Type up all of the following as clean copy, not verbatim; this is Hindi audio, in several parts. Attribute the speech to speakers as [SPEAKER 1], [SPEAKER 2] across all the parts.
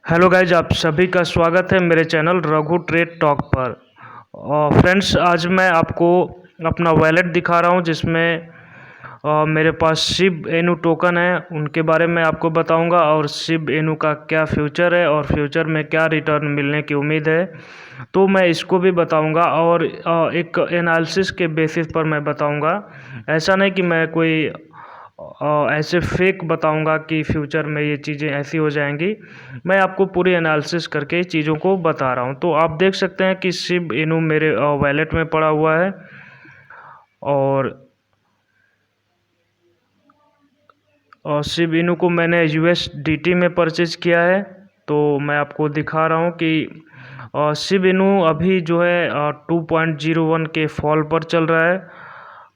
[SPEAKER 1] हेलो गाइज, आप सभी का स्वागत है मेरे चैनल रघु ट्रेड टॉक पर। फ्रेंड्स, आज मैं आपको अपना वॉलेट दिखा रहा हूं जिसमें मेरे पास शिब एनू टोकन है। उनके बारे में आपको बताऊंगा और शिब एनू का क्या फ्यूचर है और फ्यूचर में क्या रिटर्न मिलने की उम्मीद है, तो मैं इसको भी बताऊंगा। और एक एनालिसिस के बेसिस पर मैं बताऊंगा। ऐसा नहीं कि मैं कोई ऐसे फेक बताऊंगा कि फ्यूचर में ये चीज़ें ऐसी हो जाएंगी। मैं आपको पूरी एनालिसिस करके चीज़ों को बता रहा हूँ। तो आप देख सकते हैं कि शिब इनू मेरे वॉलेट में पड़ा हुआ है और शिब इनू को मैंने USDT में परचेज किया है। तो मैं आपको दिखा रहा हूँ कि शिब इनू अभी जो है 2.01 के फॉल पर चल रहा है।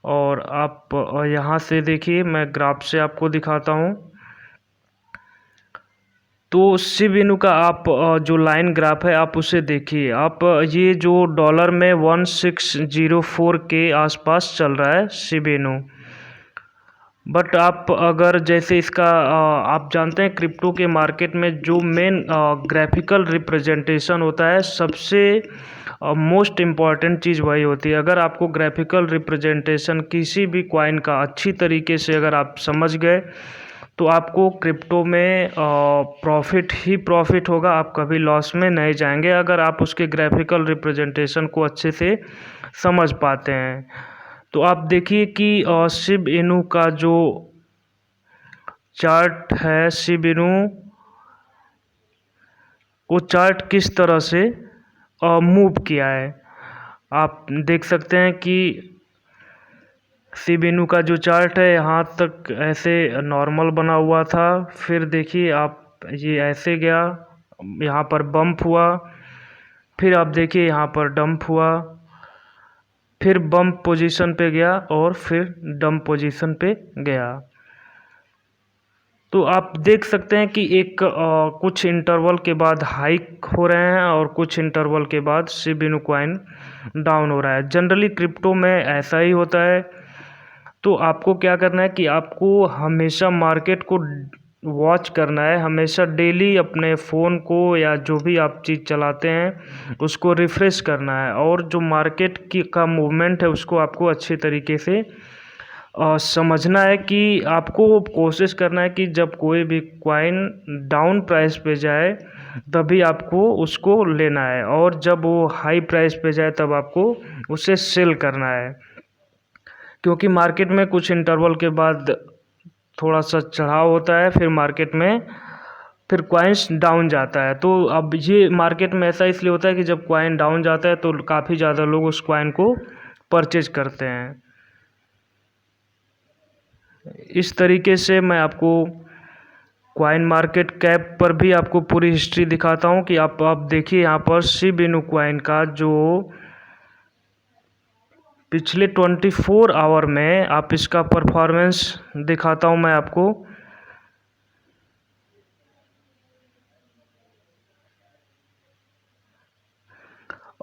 [SPEAKER 1] और आप यहाँ से देखिए, मैं ग्राफ से आपको दिखाता हूँ। तो शिब इनू का आप जो लाइन ग्राफ है आप उसे देखिए। आप ये जो डॉलर में 1604 के आसपास चल रहा है शिब इनू। बट आप अगर जैसे इसका आप जानते हैं क्रिप्टो के मार्केट में जो मेन ग्राफिकल रिप्रेजेंटेशन होता है, सबसे मोस्ट इम्पॉर्टेंट चीज़ वही होती है। अगर आपको ग्राफिकल रिप्रेजेंटेशन किसी भी कॉइन का अच्छी तरीके से अगर आप समझ गए तो आपको क्रिप्टो में प्रॉफिट ही प्रॉफिट होगा। आप कभी लॉस में नहीं जाएंगे अगर आप उसके ग्राफिकल रिप्रेजेंटेशन को अच्छे से समझ पाते हैं। तो आप देखिए कि शिब इनू का जो चार्ट है, शिब इनू वो चार्ट किस तरह से मूव किया है आप देख सकते हैं कि शिब इनू का जो चार्ट है यहाँ तक ऐसे नॉर्मल बना हुआ था। फिर देखिए आप, ये ऐसे गया, यहाँ पर बम्प हुआ, फिर आप देखिए यहाँ पर डंप हुआ, फिर बम्प पोजीशन पे गया और फिर डंप पोजीशन पे गया। तो आप देख सकते हैं कि एक कुछ इंटरवल के बाद हाइक हो रहे हैं और कुछ इंटरवल के बाद शिब इनू कॉइन डाउन हो रहा है। जनरली क्रिप्टो में ऐसा ही होता है। तो आपको क्या करना है कि आपको हमेशा मार्केट को वॉच करना है, हमेशा डेली अपने फ़ोन को या जो भी आप चीज़ चलाते हैं उसको रिफ़्रेश करना है। और जो मार्केट की का मूवमेंट है उसको आपको अच्छे तरीके से समझना है कि आपको कोशिश करना है कि जब कोई भी कॉइन डाउन प्राइस पे जाए तभी आपको उसको लेना है, और जब वो हाई प्राइस पे जाए तब आपको उसे सेल करना है। क्योंकि मार्केट में कुछ इंटरवल के बाद थोड़ा सा चढ़ाव होता है, फिर मार्केट में फिर कॉइन्स डाउन जाता है। तो अब ये मार्केट में ऐसा इसलिए होता है कि जब कॉइन डाउन जाता है तो काफ़ी ज़्यादा लोग उस कॉइन को परचेज करते हैं। इस तरीके से मैं आपको कॉइन मार्केट कैप पर भी आपको पूरी हिस्ट्री दिखाता हूँ कि आप देखिए यहाँ पर शिब इनू कॉइन का जो पिछले 24 आवर में आप इसका परफॉर्मेंस दिखाता हूँ मैं आपको।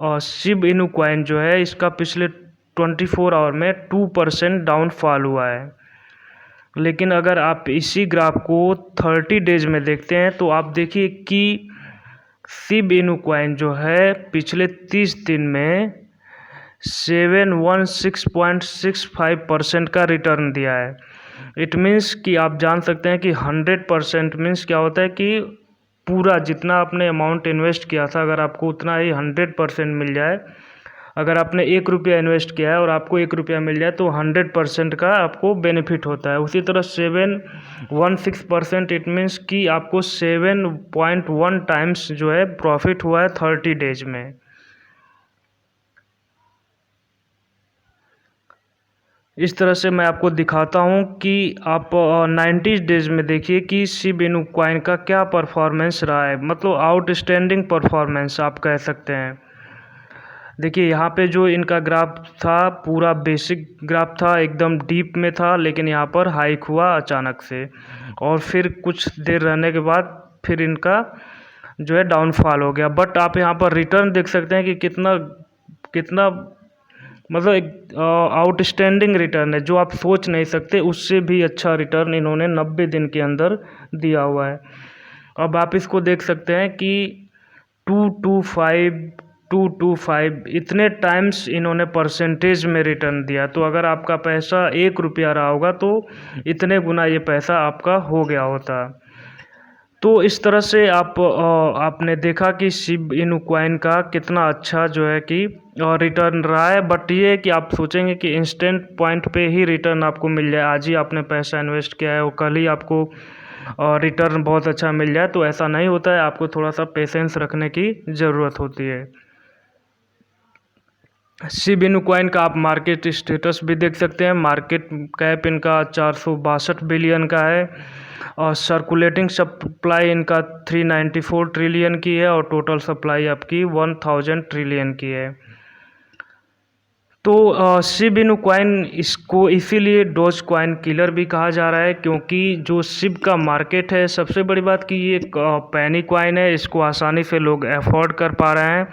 [SPEAKER 1] और शिब इनू कॉइन जो है इसका पिछले 24 आवर में 2% डाउनफॉल हुआ है। लेकिन अगर आप इसी ग्राफ को 30 डेज में देखते हैं तो आप देखिए कि शिब इनू कॉइन जो है पिछले 30 दिन में 716.65% का रिटर्न दिया है। इट मीन्स कि आप जान सकते हैं कि 100% मीन्स क्या होता है कि पूरा जितना आपने अमाउंट इन्वेस्ट किया था अगर आपको उतना ही 100% मिल जाए। अगर आपने 1 रुपया इन्वेस्ट किया है और आपको 1 रुपया मिल जाए तो 100% का आपको बेनिफिट होता है। उसी तरह 716%, इट मीन्स कि आपको 7.1 टाइम्स जो है प्रॉफिट हुआ है 30 डेज में। इस तरह से मैं आपको दिखाता हूँ कि आप 90 डेज में देखिए कि शिब इनू कॉइन का क्या परफॉर्मेंस रहा है, मतलब आउटस्टैंडिंग परफॉर्मेंस आप कह सकते हैं। देखिए यहाँ पे जो इनका ग्राफ था पूरा बेसिक ग्राफ था, एकदम डीप में था, लेकिन यहाँ पर हाइक हुआ अचानक से और फिर कुछ देर रहने के बाद फिर इनका जो है डाउनफॉल हो गया। बट आप यहाँ पर रिटर्न देख सकते हैं कि कितना कितना मतलब एक आउटस्टैंडिंग रिटर्न है, जो आप सोच नहीं सकते उससे भी अच्छा रिटर्न इन्होंने 90 दिन के अंदर दिया हुआ है। अब आप इसको देख सकते हैं कि 225 इतने टाइम्स इन्होंने परसेंटेज में रिटर्न दिया। तो अगर आपका पैसा 1 रुपया रहा होगा तो इतने गुना ये पैसा आपका हो गया होता। तो इस तरह से आपने देखा कि SHIB INU कॉइन का कितना अच्छा जो है कि रिटर्न रहा है। बट ये है कि आप सोचेंगे कि इंस्टेंट पॉइंट पे ही रिटर्न आपको मिल जाए, आज ही आपने पैसा इन्वेस्ट किया है और कल ही आपको रिटर्न बहुत अच्छा मिल जाए, तो ऐसा नहीं होता है। आपको थोड़ा सा पेशेंस रखने की ज़रूरत होती है। SHIB INU कॉइन का आप मार्केट स्टेटस भी देख सकते हैं। मार्केट कैप इनका 462 बिलियन का है और सर्कुलेटिंग सप्लाई इनका 394 ट्रिलियन की है और टोटल सप्लाई आपकी 1000 ट्रिलियन की है। तो SHIB INU कॉइन इसको इसीलिए डोज कॉइन किलर भी कहा जा रहा है, क्योंकि जो SHIB का मार्केट है, सबसे बड़ी बात कि ये एक पैनी कॉइन है, इसको आसानी से लोग अफोर्ड कर पा रहे हैं।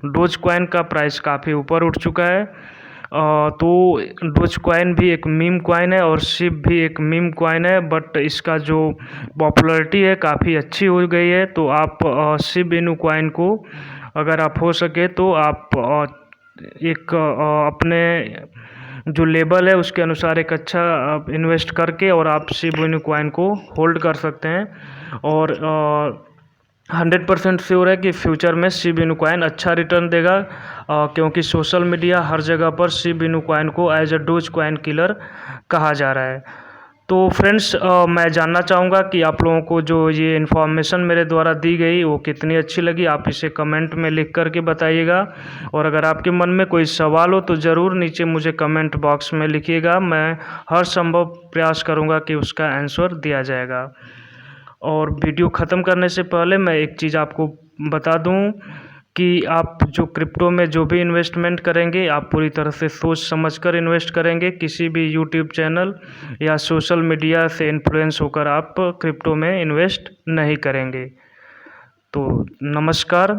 [SPEAKER 1] डोज कॉइन का प्राइस काफ़ी ऊपर उठ चुका है। तो डोज कॉइन भी एक मीम कॉइन है और SHIB भी एक मीम कॉइन है, बट इसका जो पॉपुलैरिटी है काफ़ी अच्छी हो गई है। तो आप SHIB INU कॉइन को अगर आप हो सके तो आप एक अपने जो लेवल है उसके अनुसार एक अच्छा इन्वेस्ट करके और आप SHIB INU कॉइन को होल्ड कर सकते हैं। और 100% श्योर है कि फ्यूचर में SHIB INU कॉइन अच्छा रिटर्न देगा, क्योंकि सोशल मीडिया हर जगह पर SHIB INU कॉइन को as a Dogecoin killer कहा जा रहा है। तो फ्रेंड्स, मैं जानना चाहूँगा कि आप लोगों को जो ये इन्फॉर्मेशन मेरे द्वारा दी गई वो कितनी अच्छी लगी। आप इसे कमेंट में लिख कर के बताइएगा, और अगर आपके मन में कोई सवाल हो तो ज़रूर नीचे मुझे कमेंट बॉक्स में लिखिएगा। मैं हर संभव प्रयास करूँगा कि उसका आंसर दिया जाएगा। और वीडियो ख़त्म करने से पहले मैं एक चीज़ आपको बता दूँ कि आप जो क्रिप्टो में जो भी इन्वेस्टमेंट करेंगे, आप पूरी तरह से सोच समझकर इन्वेस्ट करेंगे। किसी भी यूट्यूब चैनल या सोशल मीडिया से इन्फ्लुएंस होकर आप क्रिप्टो में इन्वेस्ट नहीं करेंगे। तो नमस्कार।